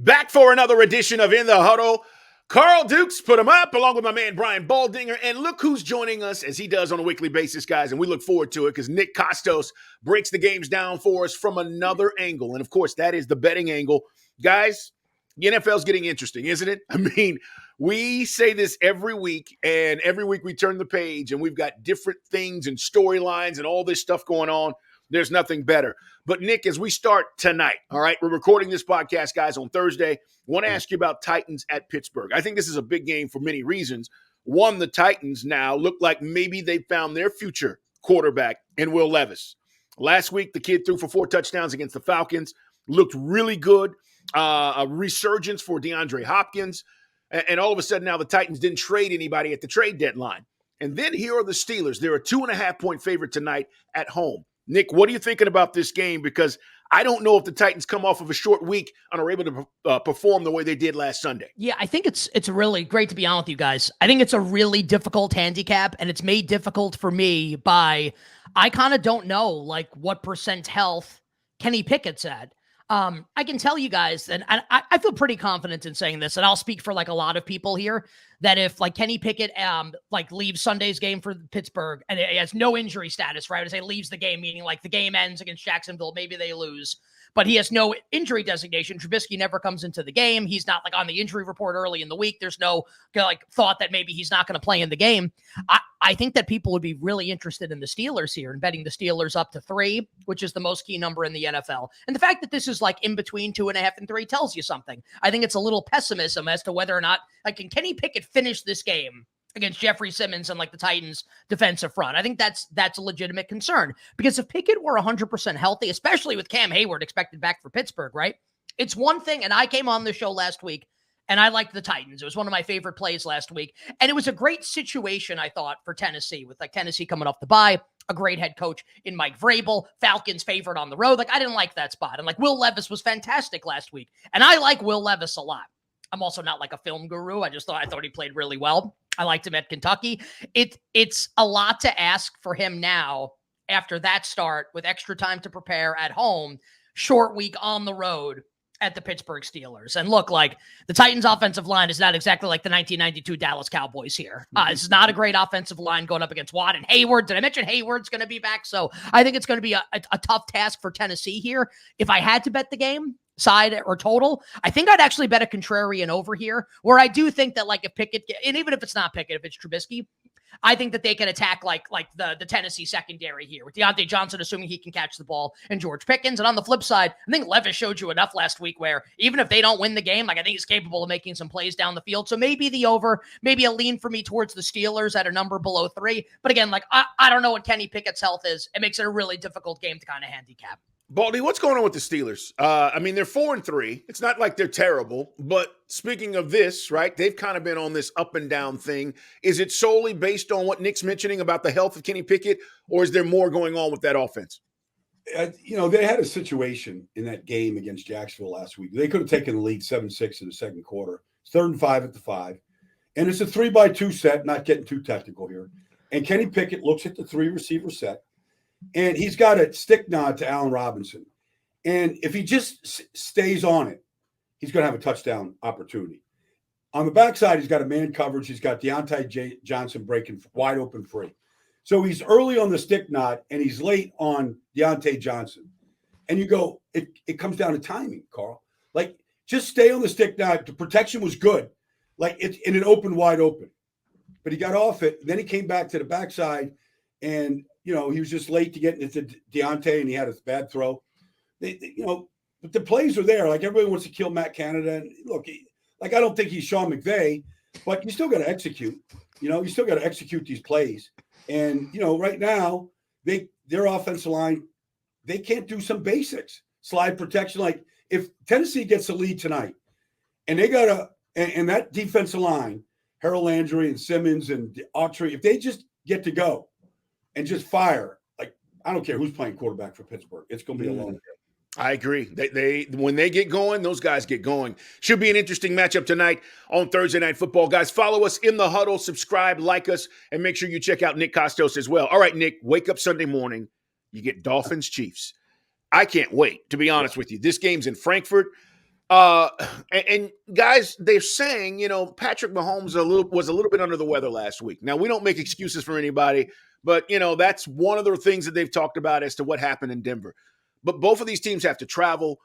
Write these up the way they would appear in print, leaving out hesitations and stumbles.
Back for another edition of In the Huddle. Carl Dukes put him up along with my man Brian Baldinger. And look who's joining us as he does on a weekly basis, guys. And we look forward to it because Nick Kostos breaks the games down for us from another angle. And of course, that is the betting angle. Guys, the NFL's getting interesting, isn't it? I mean, we say this every week, and every week we turn the page and we've got different things and storylines and all this stuff going on. There's nothing better. But, Nick, as we start tonight, all right, we're recording this podcast, guys, on Thursday. I want to ask you about Titans at Pittsburgh. I think this is a big game for many reasons. One, the Titans now look like maybe they found their future quarterback in Will Levis. Last week, the kid threw for 4 touchdowns against the Falcons, looked really good. A resurgence for DeAndre Hopkins. And all of a sudden now the Titans didn't trade anybody at the trade deadline. And then here are the Steelers. They're a 2.5-point favorite tonight at home. Nick, what are you thinking about this game? Because I don't know if the Titans come off of a short week and are able to perform the way they did last Sunday. Yeah, I think it's really great to be on with you guys. I think it's a really difficult handicap, and it's made difficult for me by I kind of don't know like what percent health Kenny Pickett's at. I can tell you guys, and I feel pretty confident in saying this, and I'll speak for like a lot of people here, that if like Kenny Pickett like leaves Sunday's game for Pittsburgh and he has no injury status, right? I would say leaves the game, meaning like the game ends against Jacksonville, maybe they lose, but he has no injury designation. Trubisky never comes into the game. He's not like on the injury report early in the week. There's no like thought that maybe he's not going to play in the game. I think that people would be really interested in the Steelers here and betting the Steelers up to 3, which is the most key number in the NFL. And the fact that this is like in between 2.5 and 3 tells you something. I think it's a little pessimism as to whether or not, like, can Kenny Pickett finish this game against Jeffrey Simmons and like the Titans defensive front? I think that's a legitimate concern, because if Pickett were 100% healthy, especially with Cam Hayward expected back for Pittsburgh, right? It's one thing. And I came on the show last week and I liked the Titans. It was one of my favorite plays last week. And it was a great situation, I thought, for Tennessee, with like Tennessee coming off the bye, a great head coach in Mike Vrabel, Falcons favored on the road. Like, I didn't like that spot. And like Will Levis was fantastic last week. And I like Will Levis a lot. I'm also not like a film guru. I thought he played really well. I liked him at Kentucky. It's a lot to ask for him now after that start with extra time to prepare at home, short week on the road at the Pittsburgh Steelers. And look, like the Titans offensive line is not exactly like the 1992 Dallas Cowboys here. This is not a great offensive line going up against Watt and Hayward. Did I mention Hayward's going to be back? So I think it's going to be a tough task for Tennessee here. If I had to bet the game, side or total, I think I'd actually bet a contrarian over here, where I do think that like if Pickett, and even if it's not Pickett, if it's Trubisky, I think that they can attack like the Tennessee secondary here with Deontay Johnson, assuming he can catch the ball, and George Pickens. And on the flip side, I think Levis showed you enough last week where even if they don't win the game, like I think he's capable of making some plays down the field. So maybe the over, maybe a lean for me towards the Steelers at a number below 3. But again, like I don't know what Kenny Pickett's health is. It makes it a really difficult game to kind of handicap. Baldy, what's going on with the Steelers? I mean, they're 4-3. It's not like they're terrible. But speaking of this, right, they've kind of been on this up and down thing. Is it solely based on what Nick's mentioning about the health of Kenny Pickett, or is there more going on with that offense? They had a situation in that game against Jacksonville last week. They could have taken the lead 7-6 in the second quarter. It's 3rd and 5 at the 5. And it's a 3-by-2 set, not getting too technical here. And Kenny Pickett looks at the 3-receiver set. And he's got a stick nod to Allen Robinson. And if he just stays on it, he's going to have a touchdown opportunity. On the backside, he's got a man coverage. He's got Deontay Johnson breaking wide open free. So he's early on the stick nod, and he's late on Deontay Johnson. And you go, it comes down to timing, Carl. Like, just stay on the stick nod. The protection was good. Like, and it opened wide open. But he got off it. Then he came back to the backside, and he was just late to get into Deontay, and he had a bad throw. But the plays are there. Like, everybody wants to kill Matt Canada. And look, I don't think he's Sean McVay, but you still got to execute. You still got to execute these plays. And, right now, their offensive line, they can't do some basics. Slide protection. Like, if Tennessee gets the lead tonight, and they got and that defensive line, Harold Landry and Simmons and Autry, if they just get to go and just fire, like, I don't care who's playing quarterback for Pittsburgh. It's going to be a long game. I agree. They when they get going, those guys get going. Should be an interesting matchup tonight on Thursday Night Football. Guys, follow us in the Huddle, subscribe, like us, and make sure you check out Nick Kostos as well. All right, Nick, wake up Sunday morning. You get Dolphins Chiefs. I can't wait, to be honest with you. This game's in Frankfurt. Uh, and guys, they're saying, Patrick Mahomes was a little bit under the weather last week. Now, we don't make excuses for anybody, but that's one of the things that they've talked about as to what happened in Denver. But both of these teams have to travel.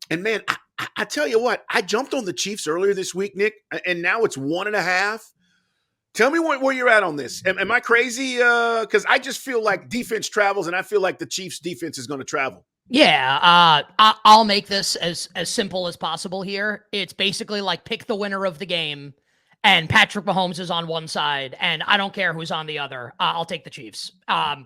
And man, I tell you what, I jumped on the Chiefs earlier this week, Nick, and now it's 1.5. Tell me where you're at on this. Am I crazy? Because I just feel like defense travels, and I feel like the Chiefs' defense is going to travel. Yeah, I'll make this as simple as possible here. It's basically like pick the winner of the game, and Patrick Mahomes is on one side, and I don't care who's on the other. I'll take the Chiefs.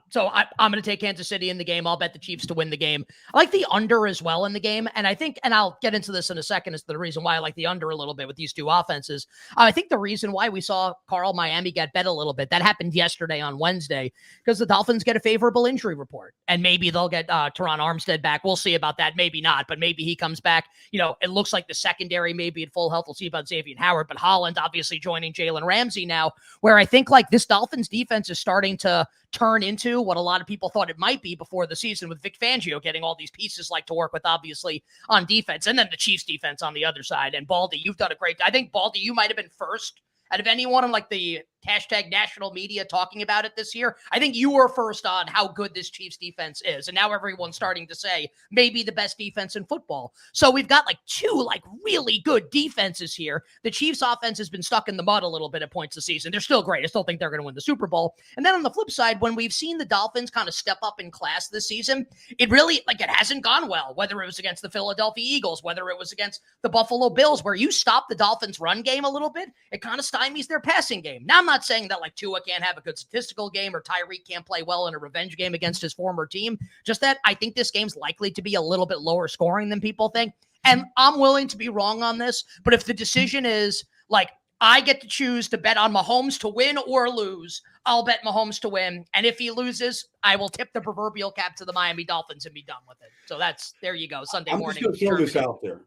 So I'm going to take Kansas City in the game. I'll bet the Chiefs to win the game. I like the under as well in the game, and I think, and I'll get into this in a second, is the reason why I like the under a little bit with these two offenses. I think the reason why we saw Miami get bet a little bit, that happened yesterday on Wednesday, because the Dolphins get a favorable injury report, and maybe they'll get Teron Armstead back. We'll see about that. Maybe not, but maybe he comes back. It looks like the secondary may be at full health. We'll see about Xavier Howard, but Holland obviously joining Jalen Ramsey now, where I think like this Dolphins defense is starting to turn into what a lot of people thought it might be before the season, with Vic Fangio getting all these pieces like to work with, obviously, on defense, and then the Chiefs defense on the other side. And Baldy, you've done a great, I think Baldy, you might have been first out of anyone on like the hashtag national media talking about it this year. I think you were first on how good this Chiefs defense is. And now everyone's starting to say maybe the best defense in football. So we've got like two like really good defenses here. The Chiefs offense has been stuck in the mud a little bit at points this season. They're still great. I still think they're going to win the Super Bowl. And then on the flip side, when we've seen the Dolphins kind of step up in class this season, it really like it hasn't gone well, whether it was against the Philadelphia Eagles, whether it was against the Buffalo Bills, where you stop the Dolphins run game a little bit, it kind of stymies their passing game. Now, I'm not saying that like Tua can't have a good statistical game or Tyreek can't play well in a revenge game against his former team. Just that I think this game's likely to be a little bit lower scoring than people think. And I'm willing to be wrong on this, but if the decision is like, I get to choose to bet on Mahomes to win or lose, I'll bet Mahomes to win. And if he loses, I will tip the proverbial cap to the Miami Dolphins and be done with it. So there you go. Sunday morning. I'm just going to throw this out there.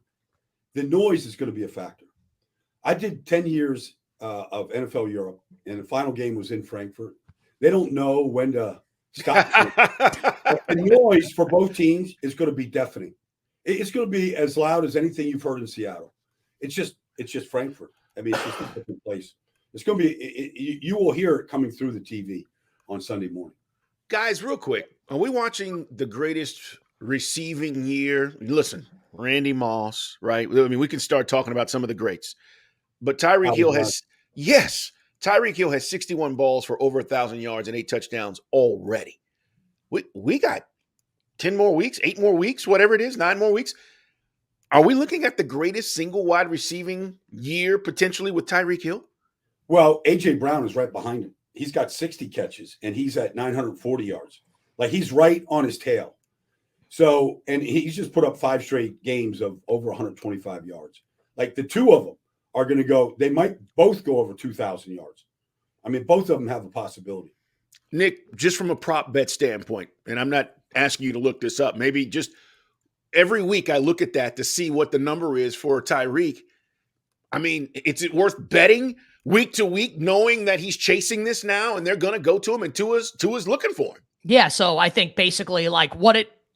The noise is going to be a factor. I did 10 years of NFL Europe, and the final game was in Frankfurt. They don't know when to stop. The noise for both teams is going to be deafening. It's going to be as loud as anything you've heard in Seattle. It's just Frankfurt. I mean, it's just a different place. It's going to be. You will hear it coming through the TV on Sunday morning. Guys, real quick, are we watching the greatest receiving year? Listen, Randy Moss, right? I mean, we can start talking about some of the greats, but Tyreek Hill has. Yes, Tyreek Hill has 61 balls for over 1,000 yards and 8 touchdowns already. We got 10 more weeks, 8 more weeks, whatever it is, 9 more weeks. Are we looking at the greatest single wide receiving year potentially with Tyreek Hill? Well, A.J. Brown is right behind him. He's got 60 catches, and he's at 940 yards. Like, he's right on his tail. So, and he's just put up 5 straight games of over 125 yards. Like, the two of them are going to go, they might both go over 2,000 yards. I mean, both of them have a possibility. Nick, just from a prop bet standpoint, and I'm not asking you to look this up, maybe just every week I look at that to see what the number is for Tyreek. I mean, is it worth betting week to week, knowing that he's chasing this now and they're going to go to him and Tua's looking for him? Yeah, so I think basically like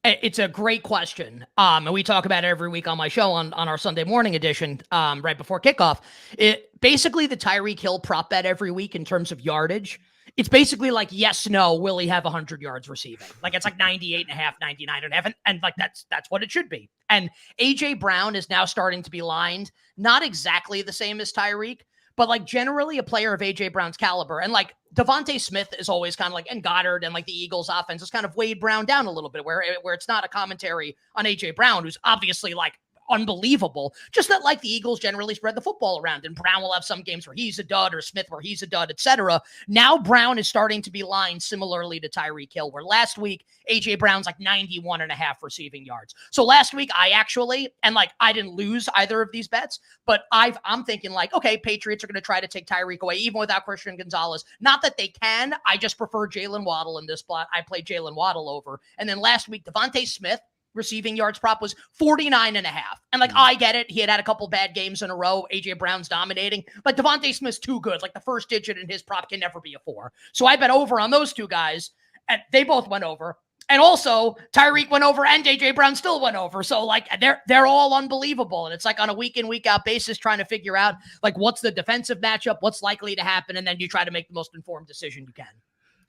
it's a great question. And we talk about it every week on my show on our Sunday morning edition, right before kickoff. It basically the Tyreek Hill prop bet every week in terms of yardage. It's basically like, yes, no, will he have 100 yards receiving? Like it's like 98.5, 99.5. And like that's what it should be. And A.J. Brown is now starting to be lined, not exactly the same as Tyreek, but like generally a player of A.J. Brown's caliber. And like Devontae Smith is always kind of like, and Goddard and like the Eagles offense is kind of weighed Brown down a little bit where it's not a commentary on A.J. Brown, who's obviously like unbelievable. Just that like the Eagles generally spread the football around, and Brown will have some games where he's a dud or Smith where he's a dud, etc. Now Brown is starting to be lined similarly to Tyreek Hill, where last week A.J. Brown's like 91.5 receiving yards. So last week I didn't lose either of these bets, but I'm thinking like, okay, Patriots are going to try to take Tyreek away even without Christian Gonzalez. Not that they can. I just prefer Jalen Waddle in this spot. I played Jalen Waddle over. And then last week, Devontae Smith receiving yards prop was 49.5. And like, I get it. He had a couple bad games in a row. A.J. Brown's dominating, but Devontae Smith's too good. Like the first digit in his prop can never be a 4. So I bet over on those two guys, and they both went over. And also, Tyreek went over and AJ Brown still went over. So like they're all unbelievable. And it's like on a week in, week out basis trying to figure out like what's the defensive matchup, what's likely to happen, and then you try to make the most informed decision you can.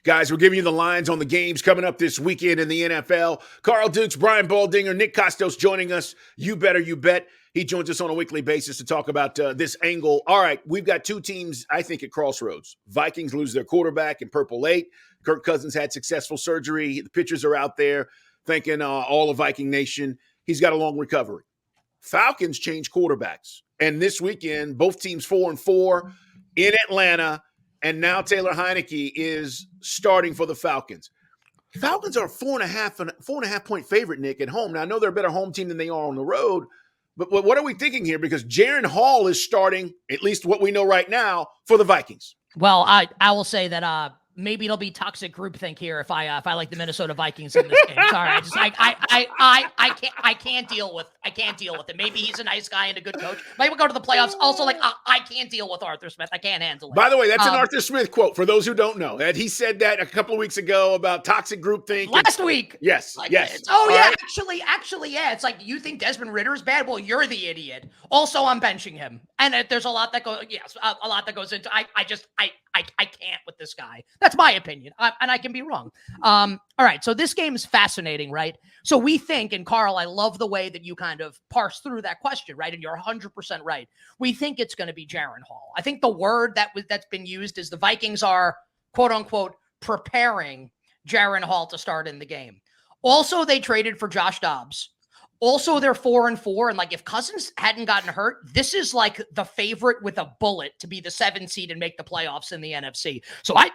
Guys, we're giving you the lines on the games coming up this weekend in the NFL. Carl Dukes, Brian Baldinger, Nick Kostos joining us. You better, you bet. He joins us on a weekly basis to talk about this angle. All right, we've got two teams, I think, at crossroads. Vikings lose their quarterback in Purple 8. Kirk Cousins had successful surgery. The pictures are out there thanking all of Viking Nation. He's got a long recovery. Falcons change quarterbacks. And this weekend, both teams 4-4 in Atlanta. And now Taylor Heineke is starting for the Falcons. Falcons are a 4.5 point favorite, Nick, at home. Now, I know they're a better home team than they are on the road. But what are we thinking here? Because Jaren Hall is starting, at least what we know right now, for the Vikings. Well, I will say that maybe it'll be toxic groupthink here if I like the Minnesota Vikings in this game. Sorry, I can't deal with it. Maybe he's a nice guy and a good coach. Maybe we'll go to the playoffs. Also, like I can't deal with Arthur Smith. I can't handle it. By the way, that's an Arthur Smith quote for those who don't know. That he said that a couple of weeks ago about toxic groupthink. Last week. Yes. Like, yes. Oh yeah. Right. Actually, yeah. It's like you think Desmond Ridder is bad. Well, you're the idiot. Also, I'm benching him, and there's a lot that goes. Yes, a lot that goes into. I can't with this guy. That's my opinion, and I can be wrong. All right, so this game is fascinating, right? So we think, and Carl, I love the way that you kind of parse through that question, right? And you're 100% right. We think it's going to be Jaren Hall. I think the word that's been used is the Vikings are, quote unquote, preparing Jaren Hall to start in the game. Also, they traded for Josh Dobbs. Also, they're 4-4. And like, if Cousins hadn't gotten hurt, this is like the favorite with a bullet to be the 7 seed and make the playoffs in the NFC.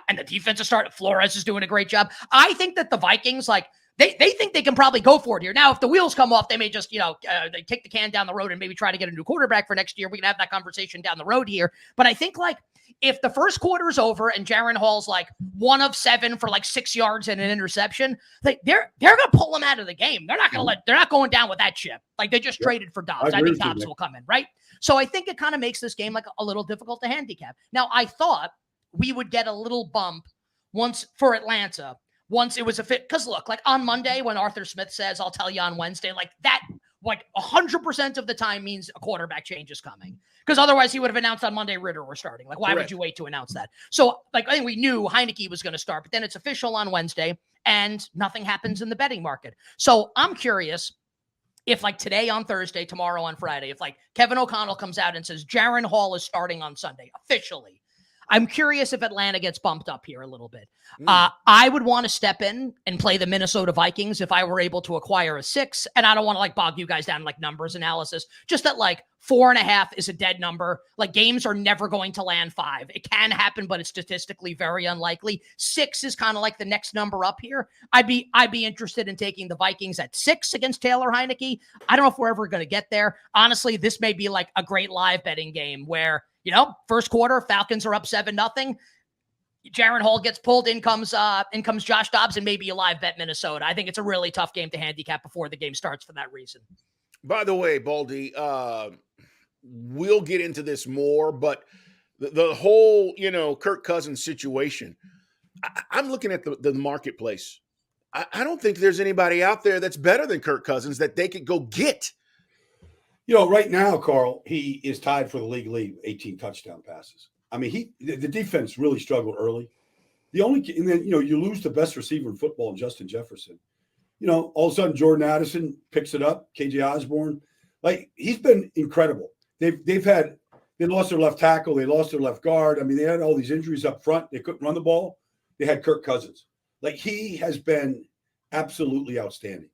And the defensive start, Flores is doing a great job. I think that the Vikings, like, they think they can probably go for it here. Now, if the wheels come off, they may just, they kick the can down the road and maybe try to get a new quarterback for next year. We can have that conversation down the road here. But I think, like, if the first quarter is over and Jaren Hall's like 1 of 7 for like 6 yards and an interception, like they're gonna pull him out of the game. They're not going down with that chip. Like they just traded for Dobbs. I think Dobbs will come in, right? So I think it kind of makes this game like a little difficult to handicap. Now I thought we would get a little bump once for Atlanta. Once it was a fit, because look, like on Monday when Arthur Smith says, "I'll tell you on Wednesday," like that, like 100% of the time means a quarterback change is coming. Because otherwise he would have announced on Monday Ridder were starting. Like, why would you wait to announce that? So, like, I think we knew Heineke was going to start, but then it's official on Wednesday and nothing happens in the betting market. So I'm curious if, like, today on Thursday, tomorrow on Friday, if, like, Kevin O'Connell comes out and says Jaren Hall is starting on Sunday officially, I'm curious if Atlanta gets bumped up here a little bit. I would want to step in and play the Minnesota Vikings if I were able to acquire a 6. And I don't want to like bog you guys down like numbers analysis. Just that like 4.5 is a dead number. Like games are never going to land 5. It can happen, but it's statistically very unlikely. 6 is kind of like the next number up here. I'd be interested in taking the Vikings at 6 against Taylor Heineke. I don't know if we're ever going to get there. Honestly, this may be like a great live betting game where, first quarter, Falcons are up 7-0. Jaren Hall gets pulled. In comes Josh Dobbs, and maybe a live bet Minnesota. I think it's a really tough game to handicap before the game starts for that reason. By the way, Baldy, we'll get into this more, but the whole, Kirk Cousins situation, I'm looking at the marketplace. I don't think there's anybody out there that's better than Kirk Cousins that they could go get. Right now, Carl, he is tied for the league 18 touchdown passes. I mean, the defense really struggled early. And then, you lose the best receiver in football, Justin Jefferson. All of a sudden, Jordan Addison picks it up, KJ Osborne. Like, he's been incredible. They lost their left tackle. They lost their left guard. I mean, they had all these injuries up front. They couldn't run the ball. They had Kirk Cousins. Like, he has been absolutely outstanding.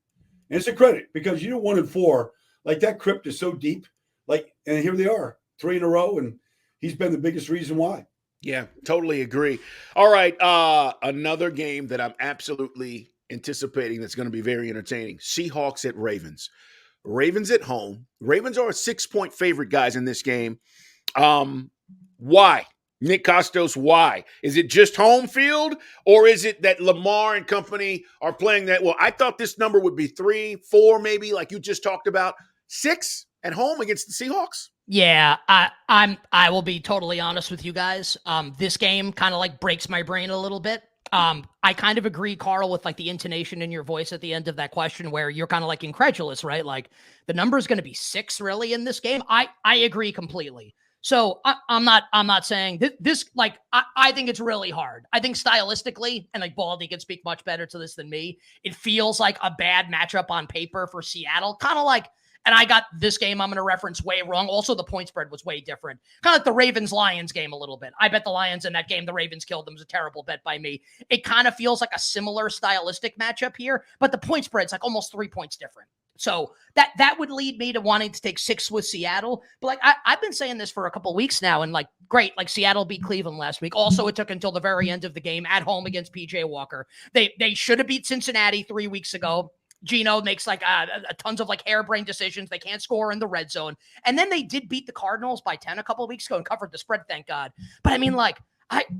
And it's a credit because 1-4, like that crypt is so deep. Like, and here they are, 3 in a row, and he's been the biggest reason why. Yeah, totally agree. All right, another game that I'm absolutely anticipating that's going to be very entertaining. Seahawks at Ravens. Ravens at home. Ravens are a 6-point favorite, guys, in this game. Why? Nick Kostos, why? Is it just home field, or is it that Lamar and company are playing that? Well, I thought this number would be 3, 4, maybe, like you just talked about. 6 at home against the Seahawks? Yeah, I will be totally honest with you guys. This game kind of like breaks my brain a little bit. I kind of agree, Carl, with like the intonation in your voice at the end of that question where you're kind of like incredulous, right? Like the number is going to be 6 really in this game. I agree completely. So I'm not saying this like, I think it's really hard. I think stylistically, and like Baldy can speak much better to this than me, it feels like a bad matchup on paper for Seattle. Kind of like, and I got this game I'm going to reference way wrong. Also, the point spread was way different. Kind of like the Ravens-Lions game a little bit. I bet the Lions in that game, the Ravens killed them. It was a terrible bet by me. It kind of feels like a similar stylistic matchup here, but the point spread's like almost 3 points different. So that would lead me to wanting to take 6 with Seattle. But like I've been saying this for a couple weeks now, and like great, like Seattle beat Cleveland last week. Also, it took until the very end of the game at home against PJ Walker. They should have beat Cincinnati 3 weeks ago. Gino makes like tons of like harebrained decisions. They can't score in the red zone. And then they did beat the Cardinals by 10 a couple of weeks ago and covered the spread, thank God. But I mean, like,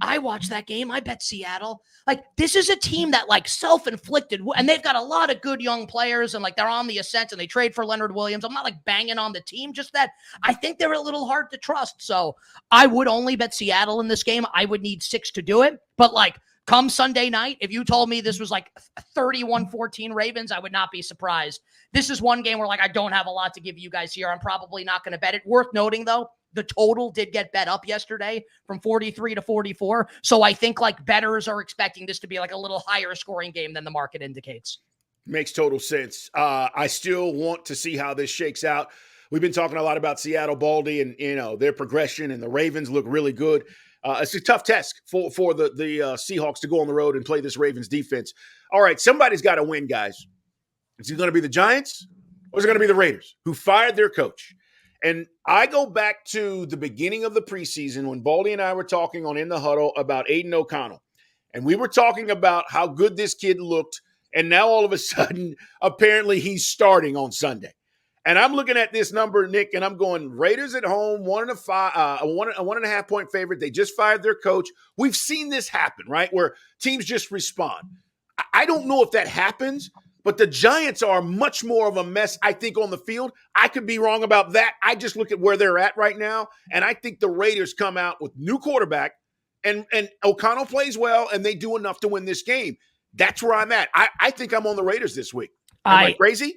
I watched that game. I bet Seattle. Like, this is a team that like self-inflicted, and they've got a lot of good young players, and like they're on the ascent, and they trade for Leonard Williams. I'm not like banging on the team, just that I think they're a little hard to trust. So I would only bet Seattle in this game. I would need 6 to do it. But like, come Sunday night, if you told me this was like 31-14 Ravens, I would not be surprised. This is one game where like I don't have a lot to give you guys here. I'm probably not going to bet it. Worth noting, though, the total did get bet up yesterday from 43 to 44. So I think like bettors are expecting this to be like a little higher scoring game than the market indicates. Makes total sense. I still want to see how this shakes out. We've been talking a lot about Seattle, Baldy, and their progression, and the Ravens look really good. It's a tough test for the Seahawks to go on the road and play this Ravens defense. All right, somebody's got to win, guys. Is it going to be the Giants or is it going to be the Raiders who fired their coach? And I go back to the beginning of the preseason when Baldy and I were talking on In the Huddle about Aiden O'Connell. And we were talking about how good this kid looked. And now all of a sudden, apparently he's starting on Sunday. And I'm looking at this number, Nick, and I'm going Raiders at home, 1.5 point favorite. They just fired their coach. We've seen this happen, right? Where teams just respond. I don't know if that happens, but the Giants are much more of a mess, I think, on the field. I could be wrong about that. I just look at where they're at right now, and I think the Raiders come out with new quarterback, and O'Connell plays well, and they do enough to win this game. That's where I'm at. I think I'm on the Raiders this week. Am I crazy?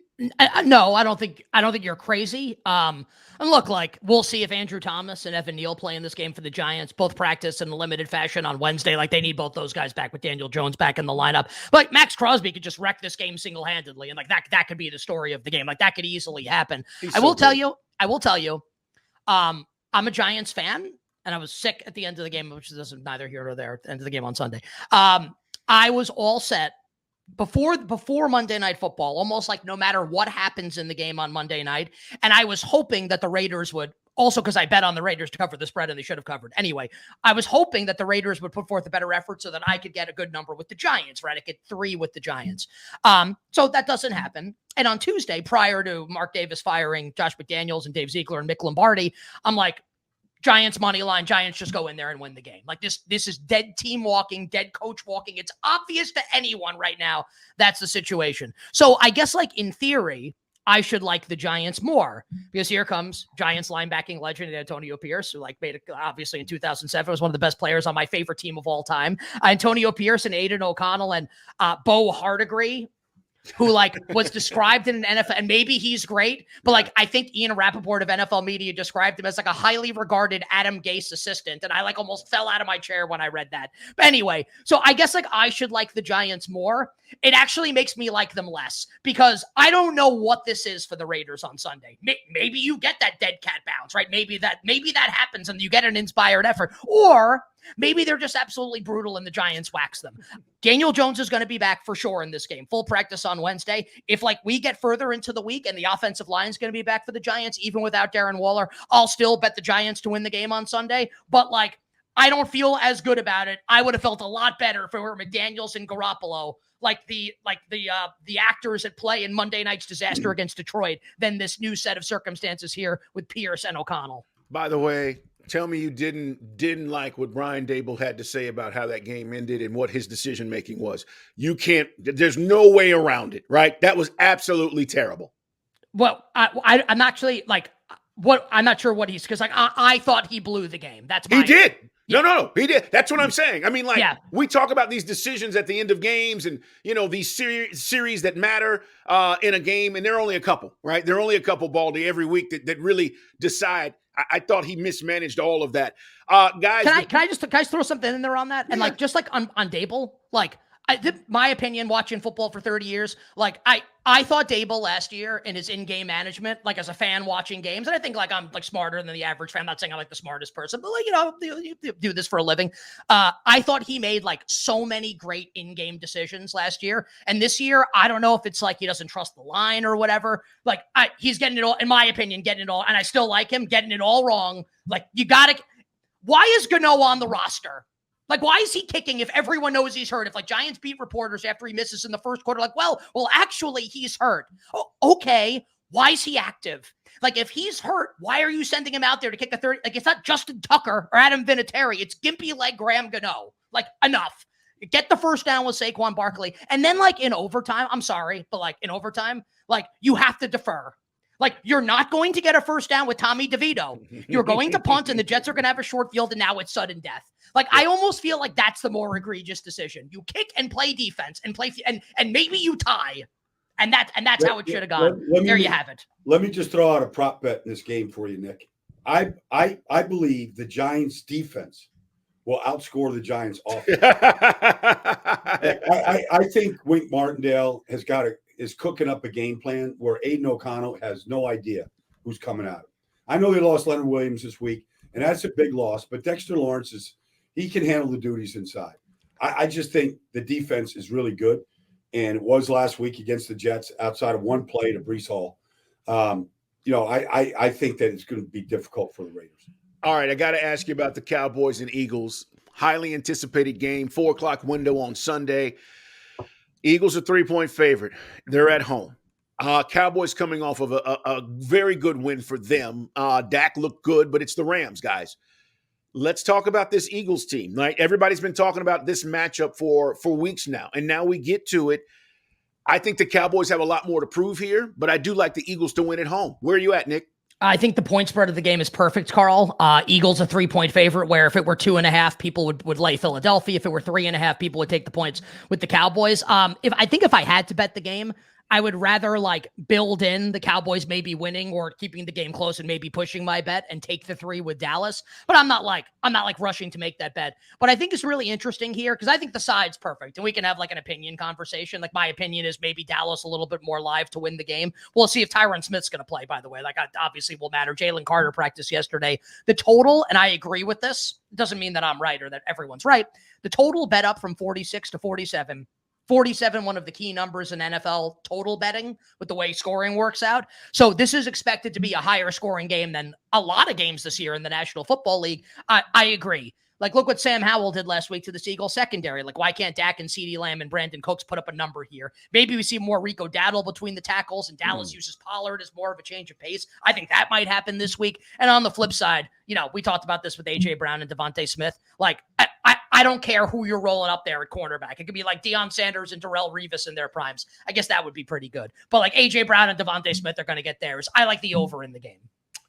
No, I don't think you're crazy. And look, like we'll see if Andrew Thomas and Evan Neal play in this game for the Giants. Both practice in a limited fashion on Wednesday. Like they need both those guys back with Daniel Jones back in the lineup. But like Max Crosby could just wreck this game single-handedly, and like that could be the story of the game. Like that could easily happen. I will tell you, I'm a Giants fan, and I was sick at the end of the game, which is neither here nor there. At the end of the game on Sunday, I was all set. Before Monday Night Football, almost like no matter what happens in the game on Monday night. And I was hoping that the Raiders would, also because I bet on the Raiders to cover the spread and they should have covered. Anyway, I was hoping that the Raiders would put forth a better effort so that I could get a good number with the Giants, right? I get 3 with the Giants. So that doesn't happen. And on Tuesday, prior to Mark Davis firing Josh McDaniels and Dave Ziegler and Mick Lombardi, I'm like, Giants money line, Giants just go in there and win the game. Like this is dead team walking, dead coach walking. It's obvious to anyone right now that's the situation. So I guess like in theory, I should like the Giants more because here comes Giants linebacking legend Antonio Pierce, who like made it obviously in 2007 was one of the best players on my favorite team of all time. Antonio Pierce and Aiden O'Connell and Bo Hardigree, who like was described in an NFL, and maybe he's great, but like I think Ian Rappaport of NFL Media described him as like a highly regarded Adam Gase assistant, and I like almost fell out of my chair when I read that. But anyway, so I guess like I should like the Giants more. It actually makes me like them less because I don't know what this is for the Raiders on Sunday. Maybe you get that dead cat bounce, right? Maybe that happens and you get an inspired effort, or maybe they're just absolutely brutal and the Giants wax them. Daniel Jones is going to be back for sure in this game. Full practice on Wednesday. If like we get further into the week and the offensive line is going to be back for the Giants, even without Darren Waller, I'll still bet the Giants to win the game on Sunday. But like, I don't feel as good about it. I would have felt a lot better if it were McDaniels and Garoppolo, like the actors at play in Monday night's disaster against Detroit, than this new set of circumstances here with Pierce and O'Connell. By the way, tell me you didn't like what Brian Dable had to say about how that game ended and what his decision making was. There's no way around it, right? That was absolutely terrible. Well, I'm actually like, I'm not sure what he's, because like I thought he blew the game. He did. No, he did. That's what I'm saying. I mean, like, Yeah. we talk about these decisions at the end of games and, these series that matter in a game, and there are only a couple, right? There are only a couple, Baldy, every week that really decide. I thought he mismanaged all of that. Guys. Can I just throw something in there on that? And like, just like on Dable, like, my opinion, watching football for 30 years, like I thought Dable last year in his in-game management, like as a fan watching games, and I think like I'm like smarter than the average fan. I'm not saying I'm like the smartest person, but like, you do this for a living. I thought he made like so many great in-game decisions last year. And this year, I don't know if it's like he doesn't trust the line or whatever. Like he's getting it all, in my opinion, getting it all. And I still like him getting it all wrong. Like why is Gano on the roster? Like, why is he kicking if everyone knows he's hurt? If like Giants beat reporters after he misses in the first quarter, like, well, actually he's hurt. Oh, okay. Why is he active? Like, if he's hurt, why are you sending him out there to kick a 30? Like, it's not Justin Tucker or Adam Vinatieri. It's gimpy leg Graham Gano. Like, enough. Get the first down with Saquon Barkley. And then like in overtime, I'm sorry, but like in overtime, like you have to defer. Like, you're not going to get a first down with Tommy DeVito. You're going to punt, and the Jets are going to have a short field, and now it's sudden death. Like, I almost feel like that's the more egregious decision. You kick and play defense, and maybe you tie, and that's how it should have gone. There you have it. Let me just throw out a prop bet in this game for you, Nick. I believe the Giants' defense will outscore the Giants' offense. I think Wink Martindale is cooking up a game plan where Aiden O'Connell has no idea who's coming at him. I know they lost Leonard Williams this week, and that's a big loss, but Dexter Lawrence he can handle the duties inside. I just think the defense is really good, and it was last week against the Jets outside of one play to Breece Hall. I think that it's going to be difficult for the Raiders. All right, I got to ask you about the Cowboys and Eagles. Highly anticipated game, 4:00 window on Sunday. Eagles are 3-point favorite. They're at home. Cowboys coming off of a very good win for them. Dak looked good, but it's the Rams, guys. Let's talk about this Eagles team. Right? Everybody's been talking about this matchup for weeks now, and now we get to it. I think the Cowboys have a lot more to prove here, but I do like the Eagles to win at home. Where are you at, Nick? I think the point spread of the game is perfect, Carl. Eagles a 3-point favorite, where if it were 2.5, people would lay Philadelphia. If it were 3.5, people would take the points with the Cowboys. If I had to bet the game, I would rather like build in the Cowboys maybe winning or keeping the game close and maybe pushing my bet and take the 3 with Dallas. But I'm not like rushing to make that bet. But I think it's really interesting here because I think the side's perfect and we can have like an opinion conversation. Like my opinion is maybe Dallas a little bit more live to win the game. We'll see if Tyron Smith's going to play, by the way. Like obviously will matter. Jalen Carter practiced yesterday. The total, and I agree with this, doesn't mean that I'm right or that everyone's right. The total bet up from 46 to 47. 47, one of the key numbers in NFL total betting with the way scoring works out. So this is expected to be a higher scoring game than a lot of games this year in the National Football League. I agree. Like, look what Sam Howell did last week to the Eagles secondary. Like, why can't Dak and CeeDee Lamb and Brandon Cooks put up a number here? Maybe we see more Rico Dowdle between the tackles and Dallas uses Pollard as more of a change of pace. I think that might happen this week. And on the flip side, we talked about this with A.J. Brown and Devontae Smith. Like, I don't care who you're rolling up there at cornerback. It could be like Deion Sanders and Darrelle Revis in their primes. I guess that would be pretty good. But like A.J. Brown and Devontae Smith are going to get theirs. I like the over in the game.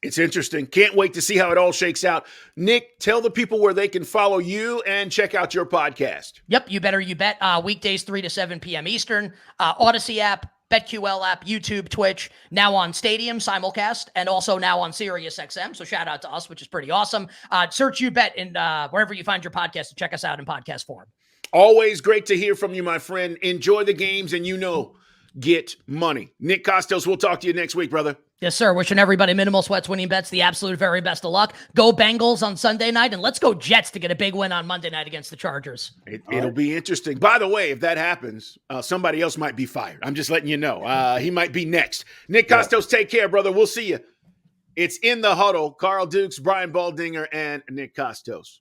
It's interesting. Can't wait to see how it all shakes out. Nick, tell the people where they can follow you and check out your podcast. Yep, You Better You Bet. Weekdays 3 to 7 p.m. Eastern. Odyssey app, BetQL app, YouTube, Twitch, now on Stadium simulcast, and also now on SiriusXM. So shout out to us, which is pretty awesome. Search You Bet in wherever you find your podcast to check us out in podcast form. Always great to hear from you, my friend. Enjoy the games and get money. Nick Kostos, we'll talk to you next week, brother. Yes, sir. Wishing everybody minimal sweats, winning bets, the absolute very best of luck. Go Bengals on Sunday night, and let's go Jets to get a big win on Monday night against the Chargers. It'll be interesting. By the way, if that happens, somebody else might be fired. I'm just letting you know. He might be next. Nick Kostos, take care, brother. We'll see you. It's In the Huddle. Carl Dukes, Brian Baldinger, and Nick Kostos.